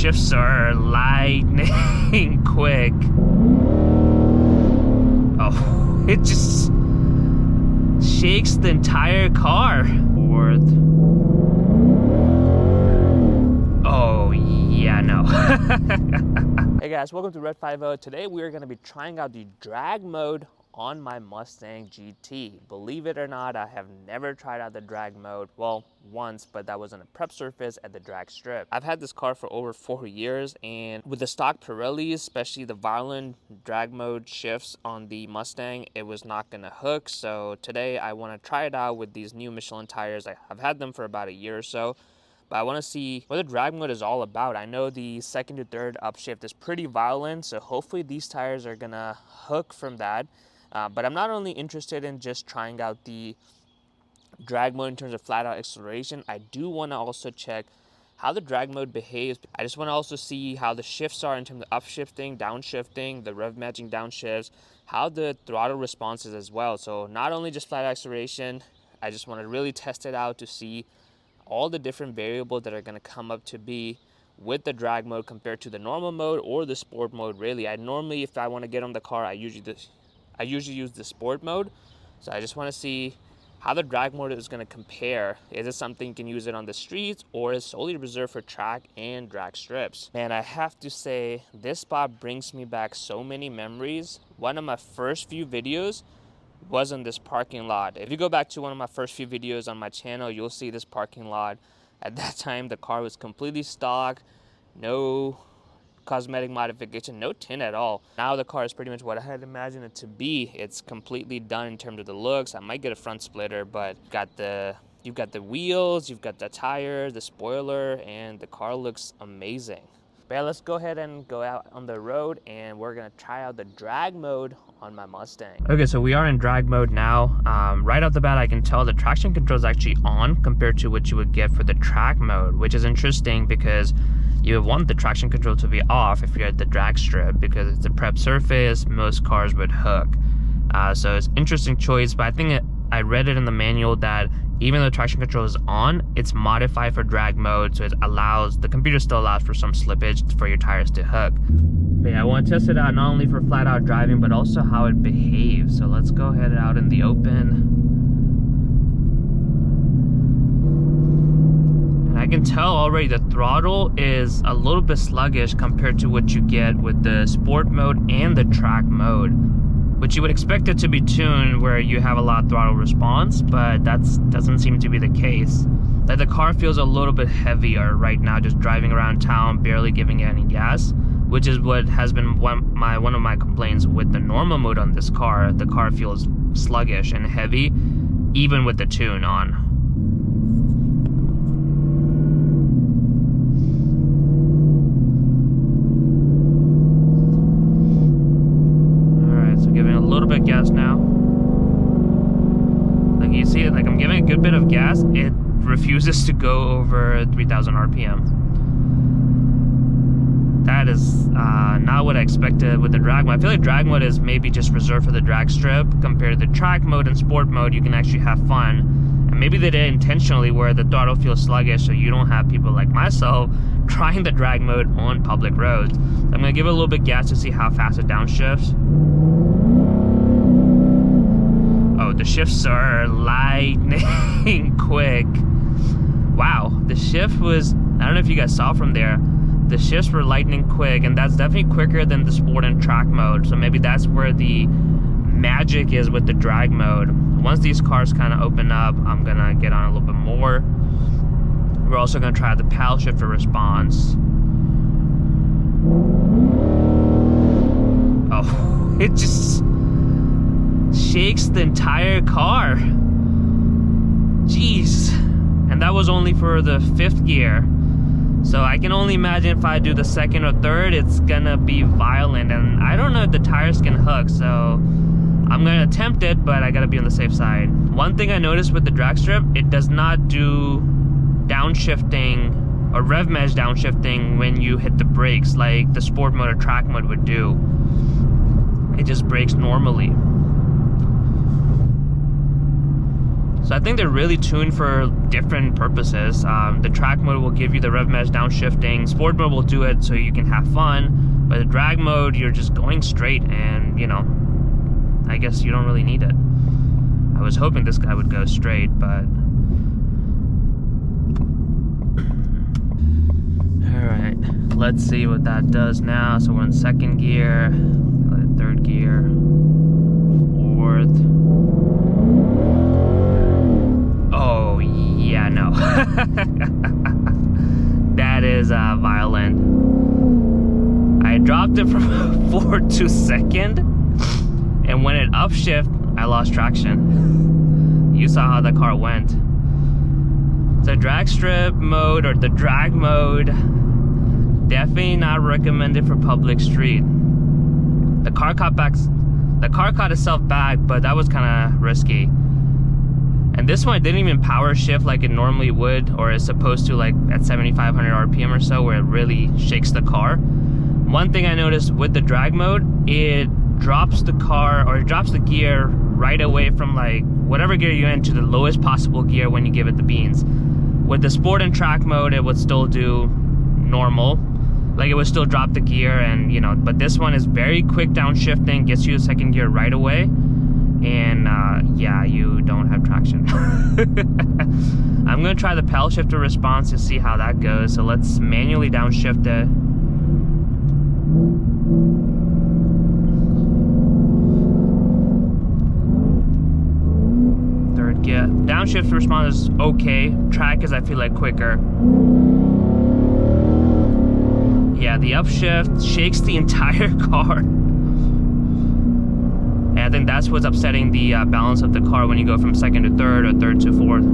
shifts are lightning quick. Oh, it just shakes the entire car. Fourth. Oh, yeah, no. Hey guys, welcome to Red 50. Today we are going to be trying out the drag mode on my Mustang GT. Believe it or not, I have never tried out the drag mode. Well, once, but that was on a prep surface at the drag strip. I've had this car for over 4 years, and with the stock Pirellis, especially the violent drag mode shifts on the Mustang, it was not gonna hook. So today I want to try it out with these new Michelin tires. I've had them for about a year or so, but I want to see what the drag mode is all about. I know the second to third upshift is pretty violent, so hopefully these tires are gonna hook from that. But I'm not only interested in just trying out the drag mode in terms of flat out acceleration. I do want to also check how the drag mode behaves. I just want to also see how the shifts are in terms of upshifting, downshifting, the rev matching downshifts, how the throttle response is as well. So not only just flat out acceleration, I just want to really test it out to see all the different variables that are going to come up to be with the drag mode compared to the normal mode or the sport mode. Really, I normally, if I want to get on the car, I usually use the sport mode. So I just want to see how the drag mode is going to compare. Is it something you can use it on the streets, or is solely reserved for track and drag strips? And I have to say, this spot brings me back so many memories. One of my first few videos was in this parking lot. If you go back to one of my first few videos on my channel, you'll see this parking lot. At that time, the car was completely stock, no cosmetic modification, no tint at all. Now the car is pretty much what I had imagined it to be. It's completely done in terms of the looks. I might get a front splitter, but you've got the wheels, you've got the tire, the spoiler, and the car looks amazing. But yeah, let's go ahead and go out on the road, and we're gonna try out the drag mode on my Mustang. Okay, so we are in drag mode now. Right off the bat, I can tell the traction control is actually on compared to what you would get for the track mode, which is interesting because you would want the traction control to be off if you're at the drag strip, because it's a prep surface, most cars would hook. So it's interesting choice, but I think I read it in the manual that even though traction control is on, it's modified for drag mode, so it allows, the computer still allows for some slippage for your tires to hook. But yeah, I want to test it out not only for flat out driving, but also how it behaves. So let's go ahead out in the open. I can tell already the throttle is a little bit sluggish compared to what you get with the sport mode and the track mode, which you would expect it to be tuned where you have a lot of throttle response, but that doesn't seem to be the case. Like the car feels a little bit heavier right now, just driving around town, barely giving it any gas, which is what has been one of my complaints with the normal mode on this car. The car feels sluggish and heavy, even with the tune on. Giving a little bit of gas now. Like you see, like I'm giving a good bit of gas, it refuses to go over 3,000 RPM. That is not what I expected with the drag mode. I feel like drag mode is maybe just reserved for the drag strip. Compared to the track mode and sport mode, you can actually have fun. And maybe they did it intentionally where the throttle feels sluggish, so you don't have people like myself trying the drag mode on public roads. So I'm gonna give it a little bit of gas to see how fast it downshifts. Oh, the shifts are lightning quick. Wow, the shift was, I don't know if you guys saw from there, the shifts were lightning quick, and that's definitely quicker than the sport and track mode. So maybe that's where the magic is with the drag mode. Once these cars kind of open up, I'm gonna get on a little bit more. We're also gonna try the paddle shifter response. Oh, it just shakes the entire car. Jeez. And that was only for the 5th gear. So I can only imagine if I do the 2nd or 3rd, it's gonna be violent. And I don't know if the tires can hook, so I'm gonna attempt it, but I gotta be on the safe side. One thing I noticed with the drag strip, it does not do downshifting or rev mesh downshifting when you hit the brakes like the sport mode or track mode would do. It just brakes normally. So I think they're really tuned for different purposes. The track mode will give you the rev mesh downshifting. Sport mode will do it so you can have fun. But the drag mode, you're just going straight, and you know, I guess you don't really need it. I was hoping this guy would go straight, but alright, let's see what that does now. So we're in second gear, third gear, fourth. Oh, yeah, no. That is violent. I dropped it from fourth to second, and when it upshift, I lost traction. You saw how the car went. So drag strip mode, or the drag mode, definitely not recommended for public street. The car caught itself back, but that was kind of risky. And this one didn't even power shift like it normally would, or is supposed to, like at 7,500 RPM or so, where it really shakes the car. One thing I noticed with the drag mode, it drops the car, or it drops the gear right away from like whatever gear you're in to the lowest possible gear when you give it the beans. With the sport and track mode, it would still do normal. Like it would still drop the gear, and you know, but this one is very quick downshifting, gets you to second gear right away, and yeah, you don't have traction. I'm gonna try the pedal shifter response to see how that goes. So let's manually downshift it. Third gear. Downshift response is okay. Track is, I feel like, quicker. Yeah, the upshift shakes the entire car. And I think that's what's upsetting the balance of the car when you go from second to third, or third to fourth.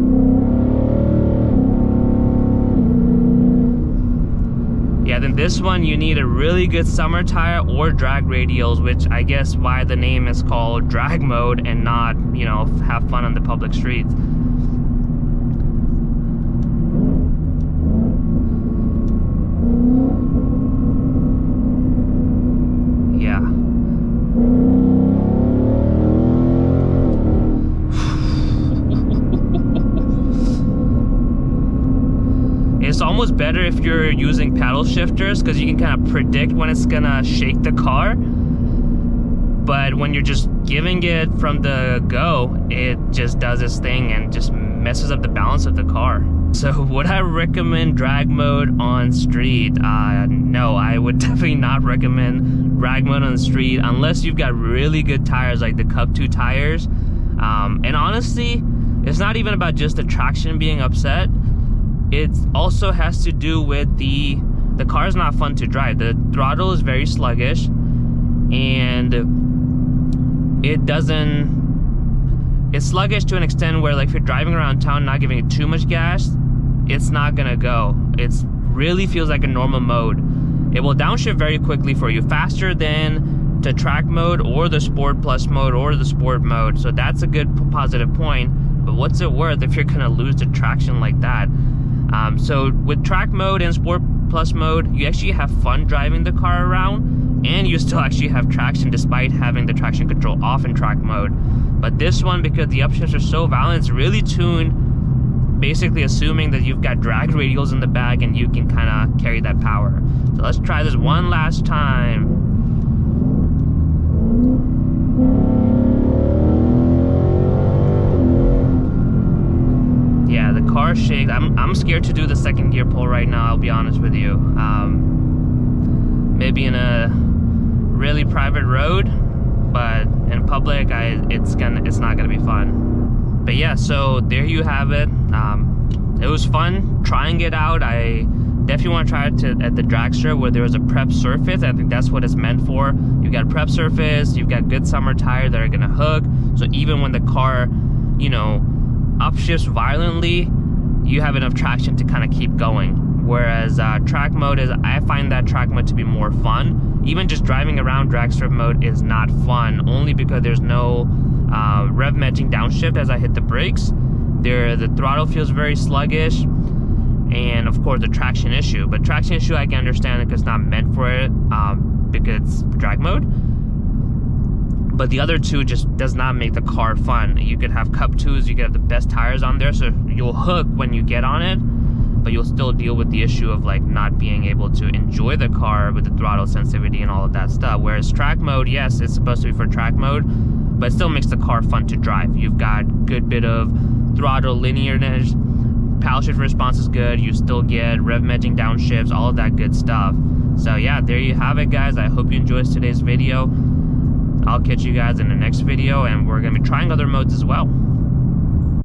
Yeah, then this one you need a really good summer tire or drag radials, which I guess why the name is called drag mode and not, you know, have fun on the public streets. Yeah. It's almost better if you're using paddle shifters, because you can kind of predict when it's gonna shake the car. But when you're just giving it from the go, it just does its thing and just messes up the balance of the car. So would I recommend drag mode on street? No, I would definitely not recommend drag mode on the street unless you've got really good tires like the Cup 2 tires. And honestly, it's not even about just the traction being upset. It also has to do with the car is not fun to drive. The throttle is very sluggish, and it's sluggish to an extent where, like, if you're driving around town not giving it too much gas, it's not gonna go. It really feels like a normal mode. It will downshift very quickly for you, faster than the track mode or the sport plus mode or the sport mode. So that's a good positive point, but what's it worth if you're gonna lose the traction like that? So with track mode and sport plus mode, you actually have fun driving the car around, and you still actually have traction despite having the traction control off in track mode. But this one, because the upshifts are so violent, it's really tuned, basically assuming that you've got drag radials in the back and you can kind of carry that power. So let's try this one last time. Yeah, the car shakes. I'm scared to do the second gear pull right now, I'll be honest with you. Maybe in a really private road, but in public, it's not gonna be fun. But yeah, so there you have it. It was fun trying it out. I definitely want to try it at the dragster where there is a prep surface. I think that's what it's meant for. You've got a prep surface, you've got good summer tires that are gonna hook, so even when the car, you know, upshifts violently, you have enough traction to kind of keep going. Whereas track mode I find that track mode to be more fun. Even just driving around drag strip mode is not fun, only because there's no rev matching downshift as I hit the brakes. The throttle feels very sluggish, and of course the traction issue. But traction issue I can understand because it's not meant for it, because it's drag mode. But the other two just does not make the car fun. You could have Cup 2s, you could have the best tires on there, so you'll hook when you get on it, but you'll still deal with the issue of like not being able to enjoy the car with the throttle sensitivity and all of that stuff. Whereas track mode, yes, it's supposed to be for track mode, but it still makes the car fun to drive. You've got good bit of throttle linearness, paddle shift response is good, you still get rev edging downshifts, all of that good stuff. So yeah, there you have it, guys. I hope you enjoyed today's video. I'll catch you guys in the next video, and we're gonna be trying other modes as well.